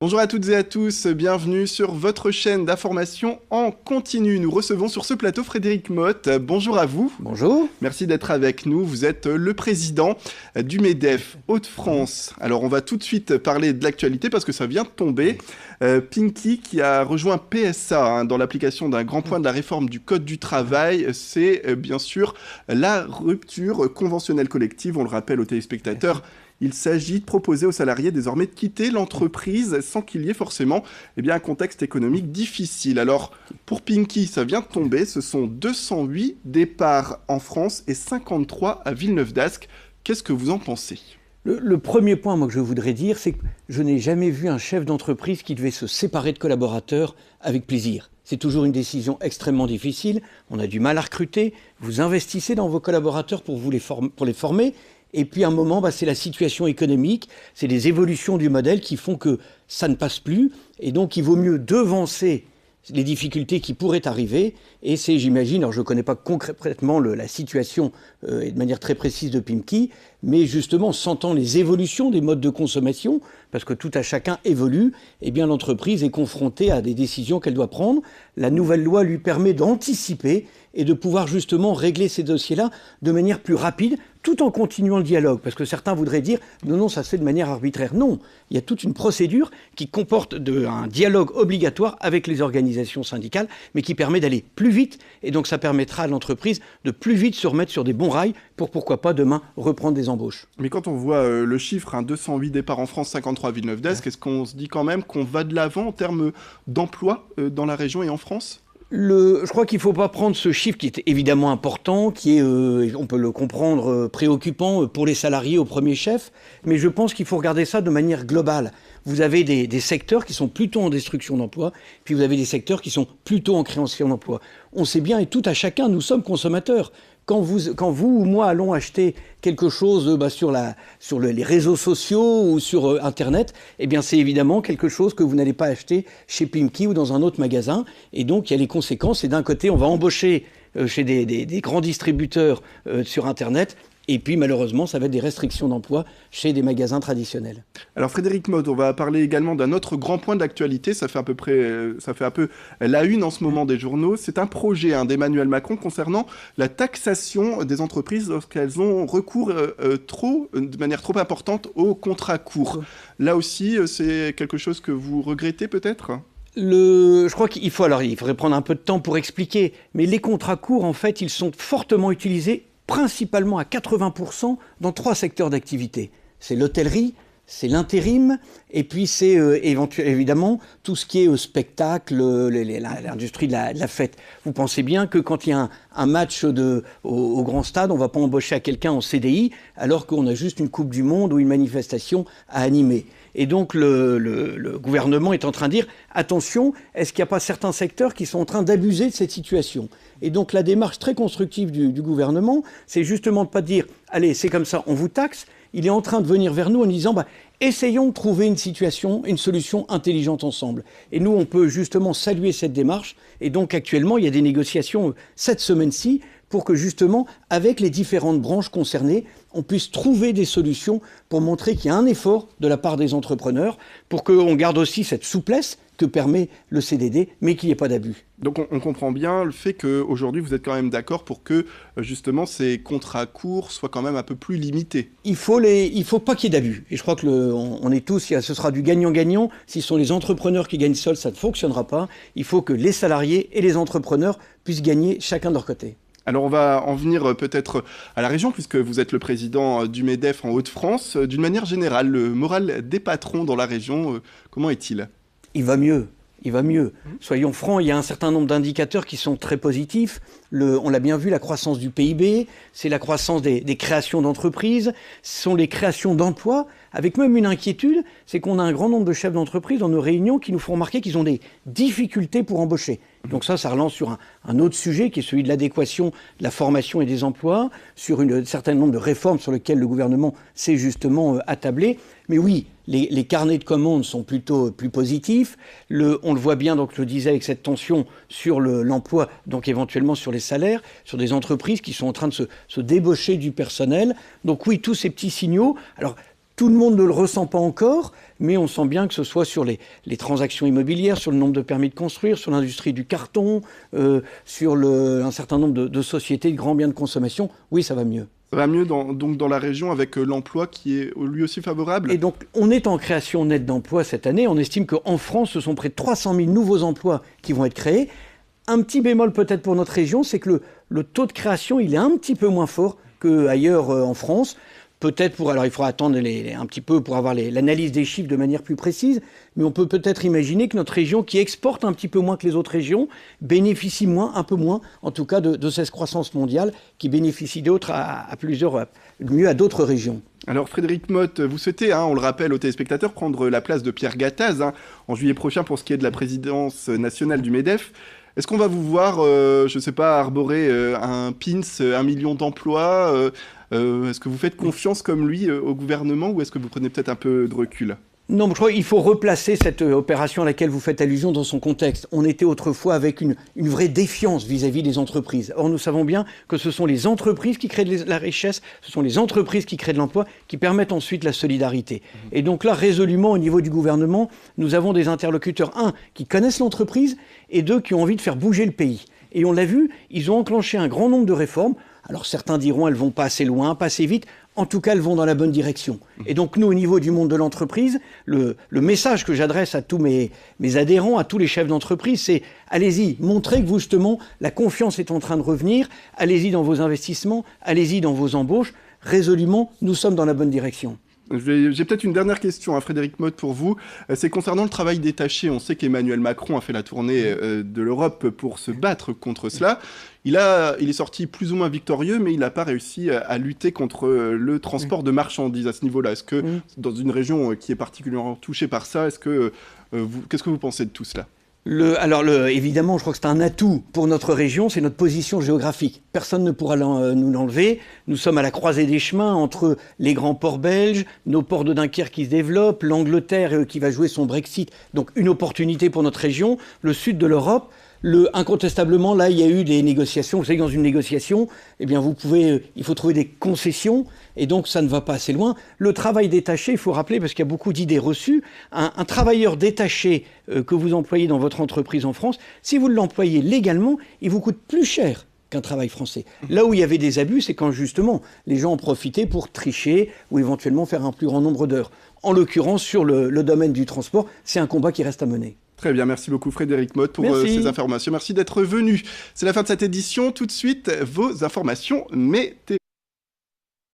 Bonjour à toutes et à tous, bienvenue sur votre chaîne d'information en continu. Nous recevons sur ce plateau Frédéric Motte. Bonjour à vous. Bonjour. Merci d'être avec nous. Vous êtes le président du MEDEF Hauts-de-France. Alors on va tout de suite parler de l'actualité parce que ça vient de tomber. Pinky qui a rejoint PSA dans l'application d'un grand point de la réforme du Code du travail, c'est bien sûr la rupture conventionnelle collective, on le rappelle aux téléspectateurs. Il s'agit de proposer aux salariés désormais de quitter l'entreprise sans qu'il y ait forcément un contexte économique difficile. Alors, pour Pinky, ça vient de tomber. Ce sont 208 départs en France et 53 à Villeneuve-d'Ascq. Qu'est-ce que vous en pensez ? Le premier point moi, que je voudrais dire, c'est que je n'ai jamais vu un chef d'entreprise qui devait se séparer de collaborateurs avec plaisir. C'est toujours une décision extrêmement difficile. On a du mal à recruter. Vous investissez dans vos collaborateurs pour les former. Et puis à un moment, c'est la situation économique, c'est les évolutions du modèle qui font que ça ne passe plus. Et donc il vaut mieux devancer les difficultés qui pourraient arriver. Et c'est, j'imagine, alors je ne connais pas concrètement la situation et de manière très précise de Pinky, mais justement, sentant les évolutions des modes de consommation, parce que tout à chacun évolue, eh bien l'entreprise est confrontée à des décisions qu'elle doit prendre. La nouvelle loi lui permet d'anticiper et de pouvoir justement régler ces dossiers-là de manière plus rapide, tout en continuant le dialogue. Parce que certains voudraient dire « non, ça se fait de manière arbitraire ». Non, il y a toute une procédure qui comporte un dialogue obligatoire avec les organisations syndicales, mais qui permet d'aller plus vite. Et donc ça permettra à l'entreprise de plus vite se remettre sur des bons rails pour, pourquoi pas, demain, reprendre des embauches. Mais quand on voit le chiffre, 208 départs en France, 53 à Villeneuve-d'Ascq, est-ce qu'on se dit quand même qu'on va de l'avant en termes d'emploi dans la région et en France ? Je crois qu'il ne faut pas prendre ce chiffre qui est évidemment important, qui est, on peut le comprendre, préoccupant pour les salariés au premier chef, mais je pense qu'il faut regarder ça de manière globale. Vous avez des secteurs qui sont plutôt en destruction d'emplois, puis vous avez des secteurs qui sont plutôt en création d'emplois. On sait bien, et tout à chacun, nous sommes consommateurs. Quand vous ou moi allons acheter quelque chose sur les réseaux sociaux ou sur Internet, eh bien c'est évidemment quelque chose que vous n'allez pas acheter chez Pinky ou dans un autre magasin. Et donc il y a les conséquences. Et d'un côté, on va embaucher chez des grands distributeurs sur Internet. Et puis, malheureusement, ça va être des restrictions d'emploi chez des magasins traditionnels. Alors, Frédéric Motte, on va parler également d'un autre grand point de l'actualité. Ça fait un peu la une en ce moment des journaux. C'est un projet d'Emmanuel Macron concernant la taxation des entreprises lorsqu'elles ont recours de manière trop importante aux contrats courts. Là aussi, c'est quelque chose que vous regrettez peut-être ? Je crois qu'il faudrait prendre un peu de temps pour expliquer. Mais les contrats courts, en fait, ils sont fortement utilisés principalement à 80% dans 3 secteurs d'activité. C'est l'hôtellerie, c'est l'intérim, et puis c'est évidemment tout ce qui est spectacle, l'industrie de la fête. Vous pensez bien que quand il y a un match au grand stade, on ne va pas embaucher à quelqu'un en CDI, alors qu'on a juste une Coupe du Monde ou une manifestation à animer. Et donc le gouvernement est en train de dire « Attention, est-ce qu'il n'y a pas certains secteurs qui sont en train d'abuser de cette situation ?» Et donc la démarche très constructive du gouvernement, c'est justement de ne pas dire « Allez, c'est comme ça, on vous taxe ». Il est en train de venir vers nous en disant « Essayons de trouver une solution intelligente ensemble ». Et nous, on peut justement saluer cette démarche. Et donc actuellement, il y a des négociations cette semaine-ci pour que justement, avec les différentes branches concernées, on puisse trouver des solutions pour montrer qu'il y a un effort de la part des entrepreneurs, pour qu'on garde aussi cette souplesse que permet le CDD, mais qu'il n'y ait pas d'abus. Donc on comprend bien le fait qu'aujourd'hui vous êtes quand même d'accord pour que justement ces contrats courts soient quand même un peu plus limités. Il faut pas qu'il y ait d'abus. Et je crois que on est tous, ce sera du gagnant-gagnant. Si ce sont les entrepreneurs qui gagnent seuls, ça ne fonctionnera pas. Il faut que les salariés et les entrepreneurs puissent gagner chacun de leur côté. Alors on va en venir peut-être à la région, puisque vous êtes le président du MEDEF en Hauts-de-France. D'une manière générale, le moral des patrons dans la région, comment est-il ? Il va mieux. Soyons francs, il y a un certain nombre d'indicateurs qui sont très positifs. On l'a bien vu, la croissance du PIB, c'est la croissance des créations d'entreprises, ce sont les créations d'emplois, avec même une inquiétude, c'est qu'on a un grand nombre de chefs d'entreprise dans nos réunions qui nous font remarquer qu'ils ont des difficultés pour embaucher. Donc ça relance sur un autre sujet qui est celui de l'adéquation de la formation et des emplois, sur un certain nombre de réformes sur lesquelles le gouvernement s'est justement attablé. Mais oui, les carnets de commandes sont plutôt plus positifs. On le voit bien, donc je le disais, avec cette tension sur l'emploi, donc éventuellement sur les salaires, sur des entreprises qui sont en train de se débaucher du personnel. Donc oui, tous ces petits signaux. Alors, Tout le monde ne le ressent pas encore, mais on sent bien que ce soit sur les transactions immobilières, sur le nombre de permis de construire, sur l'industrie du carton, sur un certain nombre de sociétés de grands biens de consommation. Oui, ça va mieux. Ça va mieux donc dans la région avec l'emploi qui est lui aussi favorable. Et donc, on est en création nette d'emplois cette année. On estime qu'en France, ce sont près de 300 000 nouveaux emplois qui vont être créés. Un petit bémol peut-être pour notre région, c'est que le taux de création, il est un petit peu moins fort qu'ailleurs en France. Peut-être alors il faudra attendre un petit peu pour avoir l'analyse des chiffres de manière plus précise, mais on peut peut-être imaginer que notre région, qui exporte un petit peu moins que les autres régions, bénéficie un peu moins, en tout cas, de cette croissance mondiale qui bénéficie d'autres mieux à d'autres régions. Alors Frédéric Motte, vous souhaitez, on le rappelle aux téléspectateurs, prendre la place de Pierre Gattaz en juillet prochain pour ce qui est de la présidence nationale du MEDEF. Est-ce qu'on va vous voir, je ne sais pas, arborer un pins, 1 million d'emplois est-ce que vous faites confiance comme lui au gouvernement ou est-ce que vous prenez peut-être un peu de recul ? Non, je crois qu'il faut replacer cette opération à laquelle vous faites allusion dans son contexte. On était autrefois avec une vraie défiance vis-à-vis des entreprises. Or, nous savons bien que ce sont les entreprises qui créent la richesse, ce sont les entreprises qui créent de l'emploi, qui permettent ensuite la solidarité. Et donc là, résolument, au niveau du gouvernement, nous avons des interlocuteurs, qui connaissent l'entreprise, et qui ont envie de faire bouger le pays. Et on l'a vu, ils ont enclenché un grand nombre de réformes. Alors certains diront elles vont pas assez loin, pas assez vite. En tout cas, elles vont dans la bonne direction. Et donc nous, au niveau du monde de l'entreprise, le message que j'adresse à tous mes adhérents, à tous les chefs d'entreprise, c'est allez-y, montrez que vous, justement, la confiance est en train de revenir. Allez-y dans vos investissements, allez-y dans vos embauches. Résolument, nous sommes dans la bonne direction. J'ai peut-être une dernière question, Frédéric Motte, pour vous. C'est concernant le travail détaché. On sait qu'Emmanuel Macron a fait la tournée de l'Europe pour se battre contre cela. Il est sorti plus ou moins victorieux, mais il n'a pas réussi à lutter contre le transport de marchandises à ce niveau-là. Est-ce que, dans une région qui est particulièrement touchée par ça, qu'est-ce que vous pensez de tout cela ? Évidemment, je crois que c'est un atout pour notre région, c'est notre position géographique. Personne ne pourra nous l'enlever. Nous sommes à la croisée des chemins entre les grands ports belges, nos ports de Dunkerque qui se développent, l'Angleterre qui va jouer son Brexit, donc une opportunité pour notre région, le sud de l'Europe. Incontestablement, là, il y a eu des négociations. Vous savez, dans une négociation, il faut trouver des concessions, et donc ça ne va pas assez loin. Le travail détaché, il faut rappeler, parce qu'il y a beaucoup d'idées reçues, un travailleur détaché que vous employez dans votre entreprise en France, si vous l'employez légalement, il vous coûte plus cher qu'un travail français. Là où il y avait des abus, c'est quand justement les gens en profitaient pour tricher ou éventuellement faire un plus grand nombre d'heures. En l'occurrence, sur le domaine du transport, c'est un combat qui reste à mener. Très bien, merci beaucoup Frédéric Motte pour ces informations. Merci d'être venu. C'est la fin de cette édition. Tout de suite, vos informations météo.